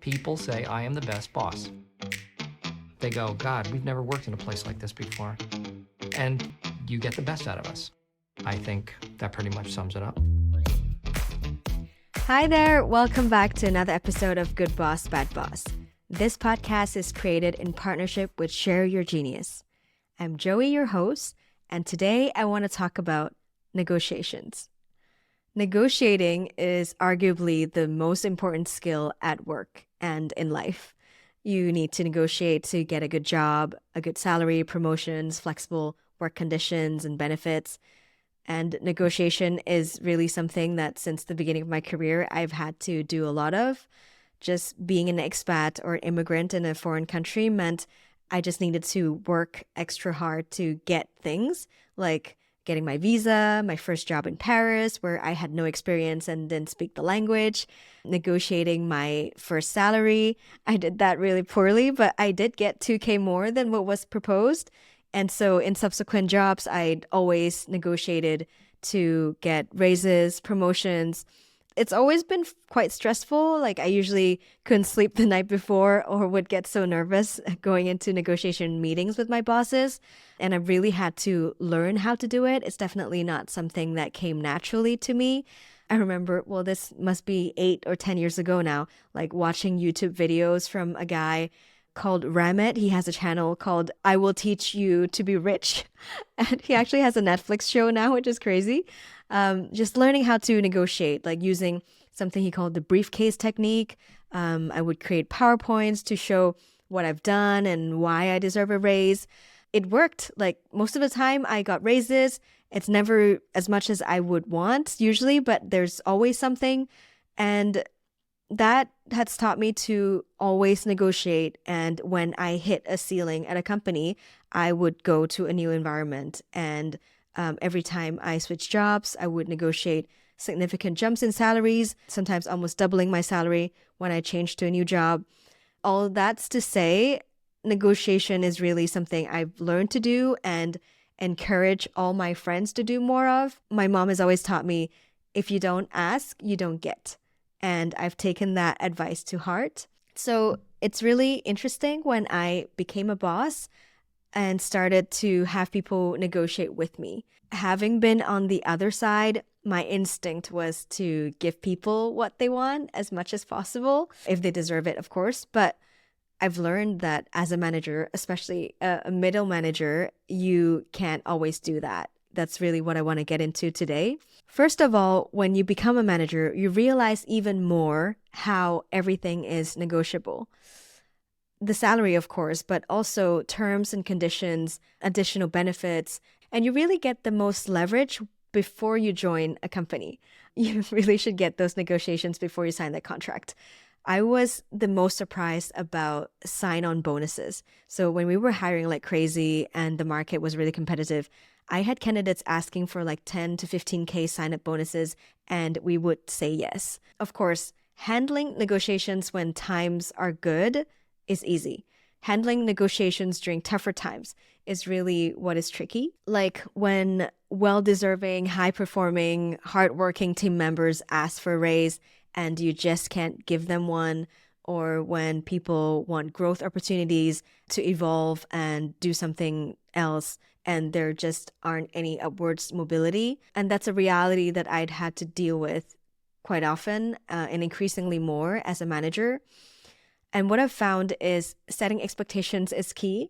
People say I am the best boss. They go, God, we've never worked in a place like this before. And you get the best out of us. I think that pretty much sums it up. Hi there, welcome back to another episode of Good Boss, Bad Boss. This podcast is created in partnership with Share Your Genius. I'm Joey, your host, and today I want to talk about negotiations. Negotiating is arguably the most important skill at work and in life. You need to negotiate to get a good job, a good salary, promotions, flexible work conditions, and benefits. And negotiation is really something that since the beginning of my career, I've had to do a lot of. Just being an expat or immigrant in a foreign country meant I just needed to work extra hard to get things like getting my visa, my first job in Paris, where I had no experience and didn't speak the language, negotiating my first salary. I did that really poorly, but I did get 2K more than what was proposed. And so in subsequent jobs, I'd always negotiated to get raises, promotions. It's always been quite stressful. Like I usually couldn't sleep the night before or would get so nervous going into negotiation meetings with my bosses. And I really had to learn how to do it. It's definitely not something that came naturally to me. I remember, well, this must be 8 or 10 years ago now, like watching YouTube videos from a guy called Ramit. He has a channel called I Will Teach You to Be Rich. And he actually has a Netflix show now, which is crazy. Just learning how to negotiate, like using something he called the briefcase technique. I would create PowerPoints to show what I've done and why I deserve a raise. It worked. Like most of the time I got raises. It's never as much as I would want usually, but there's always something. And that has taught me to always negotiate. And when I hit a ceiling at a company, I would go to a new environment. And every time I switched jobs, I would negotiate significant jumps in salaries, sometimes almost doubling my salary when I changed to a new job. All that's to say, negotiation is really something I've learned to do and encourage all my friends to do more of. My mom has always taught me, if you don't ask, you don't get. And I've taken that advice to heart. So it's really interesting when I became a boss and started to have people negotiate with me. Having been on the other side, my instinct was to give people what they want as much as possible, if they deserve it, of course. But I've learned that as a manager, especially a middle manager, you can't always do that. That's really what I want to get into today. First of all, when you become a manager, you realize even more how everything is negotiable. The salary, of course, but also terms and conditions, additional benefits, and you really get the most leverage before you join a company. You really should get those negotiations before you sign the contract. I was the most surprised about sign-on bonuses. So when we were hiring like crazy and the market was really competitive, I had candidates asking for like 10 to 15K sign-up bonuses, and we would say yes. Of course, handling negotiations when times are good is easy. Handling negotiations during tougher times is really what is tricky. Like when well-deserving, high-performing, hardworking team members ask for a raise and you just can't give them one, or when people want growth opportunities to evolve and do something else and there just aren't any upwards mobility. And that's a reality that I'd had to deal with quite often and increasingly more as a manager. And what I've found is setting expectations is key.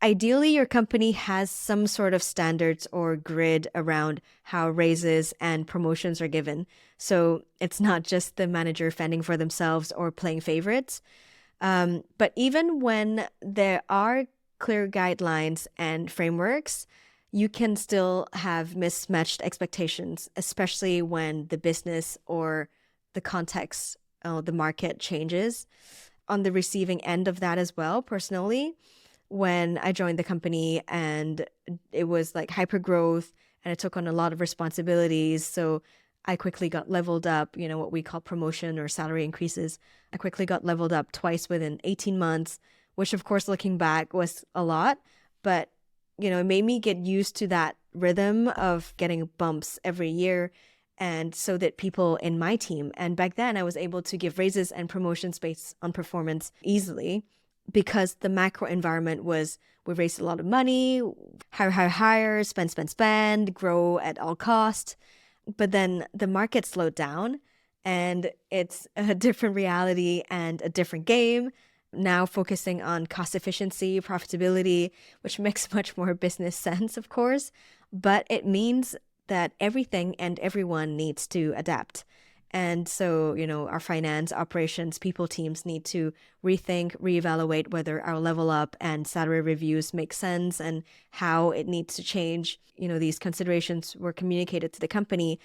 Ideally, your company has some sort of standards or grid around how raises and promotions are given. So it's not just the manager fending for themselves or playing favorites. But even when there are clear guidelines and frameworks, you can still have mismatched expectations, especially when the business or the context, the market changes. On the receiving end of that as well, personally, when I joined the company and it was like hyper growth and I took on a lot of responsibilities. So I quickly got leveled up, what we call promotion or salary increases. I quickly got leveled up twice within 18 months, which of course, looking back was a lot, but it made me get used to that rhythm of getting bumps every year And so that people in my team, and back then I was able to give raises and promotions based on performance easily because the macro environment was we raised a lot of money, hire, spend, grow at all cost. But then the market slowed down and it's a different reality and a different game. Now focusing on cost efficiency, profitability, which makes much more business sense, of course. But it means that everything and everyone needs to adapt. And so, our finance, operations, people teams need to rethink, reevaluate whether our level up and salary reviews make sense and how it needs to change. These considerations were communicated to the company,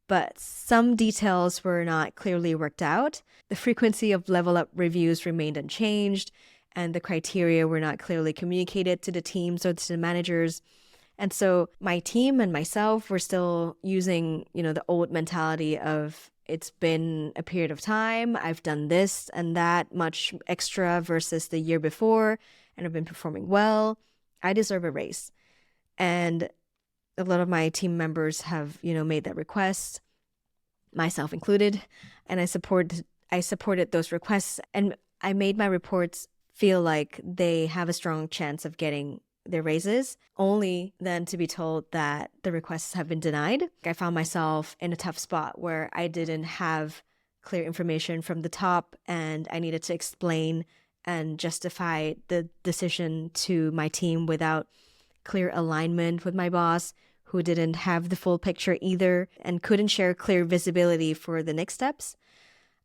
but some details were not clearly worked out. The frequency of level up reviews remained unchanged, and the criteria were not clearly communicated to the teams or to the managers. And so my team and myself were still using, the old mentality of it's been a period of time. I've done this and that much extra versus the year before, and I've been performing well. I deserve a raise. And a lot of my team members have, made that request, myself included, and I supported those requests, and I made my reports feel like they have a strong chance of getting their raises, only then to be told that the requests have been denied. I found myself in a tough spot where I didn't have clear information from the top, and I needed to explain and justify the decision to my team without clear alignment with my boss, who didn't have the full picture either and couldn't share clear visibility for the next steps.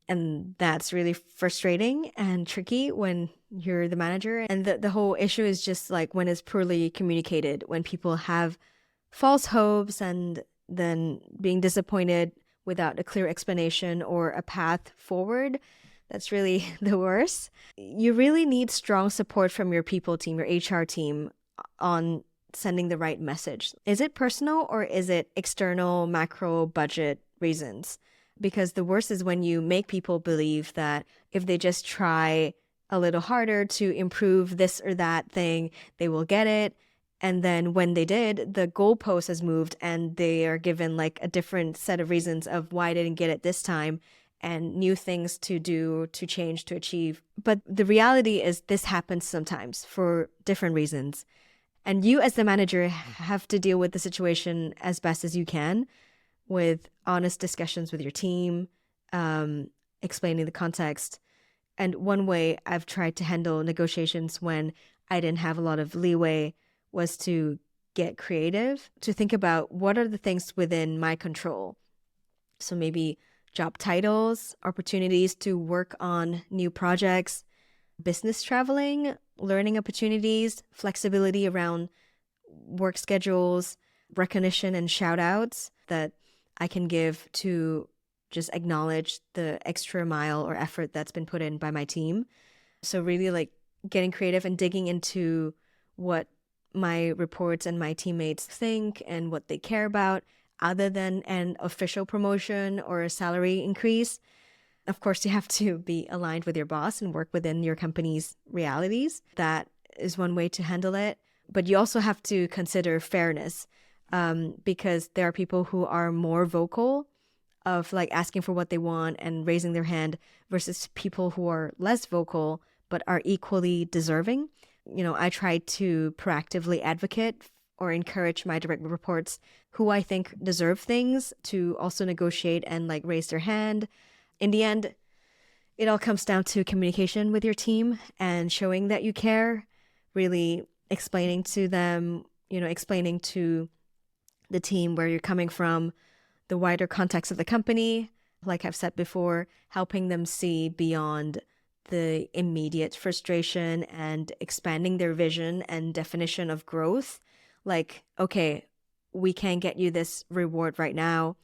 And that's really frustrating and tricky when you're the manager. And the whole issue is just like when it's poorly communicated, when people have false hopes and then being disappointed without a clear explanation or a path forward. That's really the worst. You really need strong support from your people team, your HR team, on sending the right message. Is it personal or is it external macro budget reasons? Because the worst is when you make people believe that if they just try a little harder to improve this or that thing, they will get it. And then when they did, the goalpost has moved and they are given like a different set of reasons of why I didn't get it this time and new things to do, to change, to achieve. But the reality is this happens sometimes for different reasons. And you as the manager have to deal with the situation as best as you can with honest discussions with your team, explaining the context. And one way I've tried to handle negotiations when I didn't have a lot of leeway was to get creative, to think about what are the things within my control. So maybe job titles, opportunities to work on new projects, business traveling, learning opportunities, flexibility around work schedules, recognition and shout outs that I can give to just acknowledge the extra mile or effort that's been put in by my team. So really like getting creative and digging into what my reports and my teammates think and what they care about other than an official promotion or a salary increase. Of course, you have to be aligned with your boss and work within your company's realities. That is one way to handle it. But you also have to consider fairness because there are people who are more vocal of like asking for what they want and raising their hand versus people who are less vocal but are equally deserving. I try to proactively advocate or encourage my direct reports who I think deserve things to also negotiate and like raise their hand. In the end, it all comes down to communication with your team and showing that you care, really explaining to them, explaining to the team where you're coming from, the wider context of the company, like I've said before, helping them see beyond the immediate frustration and expanding their vision and definition of growth. Like, okay, we can't get you this reward right now,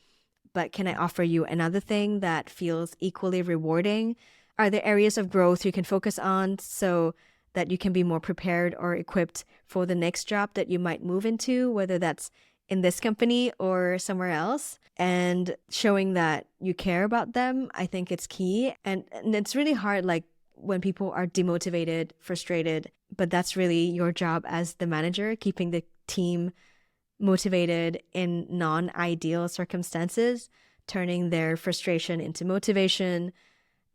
but can I offer you another thing that feels equally rewarding? Are there areas of growth you can focus on so that you can be more prepared or equipped for the next job that you might move into, whether that's in this company or somewhere else? And showing that you care about them, I think it's key. And it's really hard, like when people are demotivated, frustrated, but that's really your job as the manager, keeping the team motivated in non-ideal circumstances turning their frustration into motivation.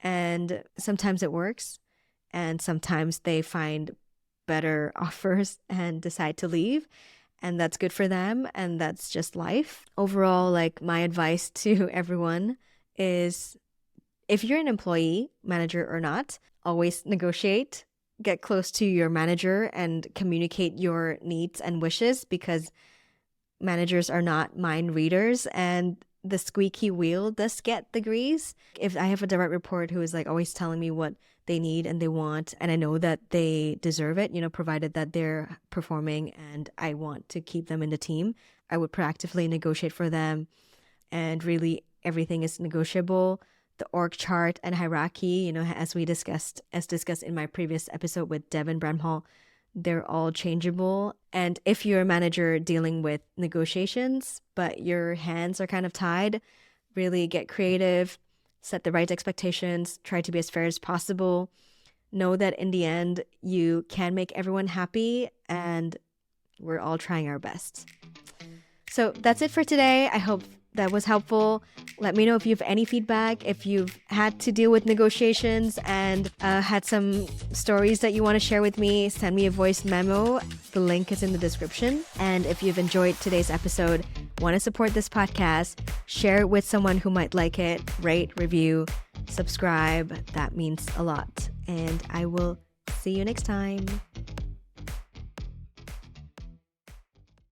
And sometimes it works, and sometimes they find better offers and decide to leave. And that's good for them, and that's just life. Overall, like, my advice to everyone is, if you're an employee, manager or not, always negotiate, get close to your manager and communicate your needs and wishes, because managers are not mind readers, and the squeaky wheel does get the grease. If I have a direct report who is like always telling me what they need and they want, and I know that they deserve it, provided that they're performing and I want to keep them in the team, I would proactively negotiate for them. And really, everything is negotiable. The org chart and hierarchy, as discussed in my previous episode with Devin Bramhall, they're all changeable. And if you're a manager dealing with negotiations, but your hands are kind of tied, really get creative, set the right expectations, try to be as fair as possible. Know that in the end, you can make everyone happy, and we're all trying our best. So that's it for today. I hope that was helpful. Let me know if you have any feedback, if you've had to deal with negotiations and had some stories that you want to share with me. Send me a voice memo. The link is in the description. And if you've enjoyed today's episode, want to support this podcast, share it with someone who might like it, rate, review, subscribe. That means a lot. And I will see you next time.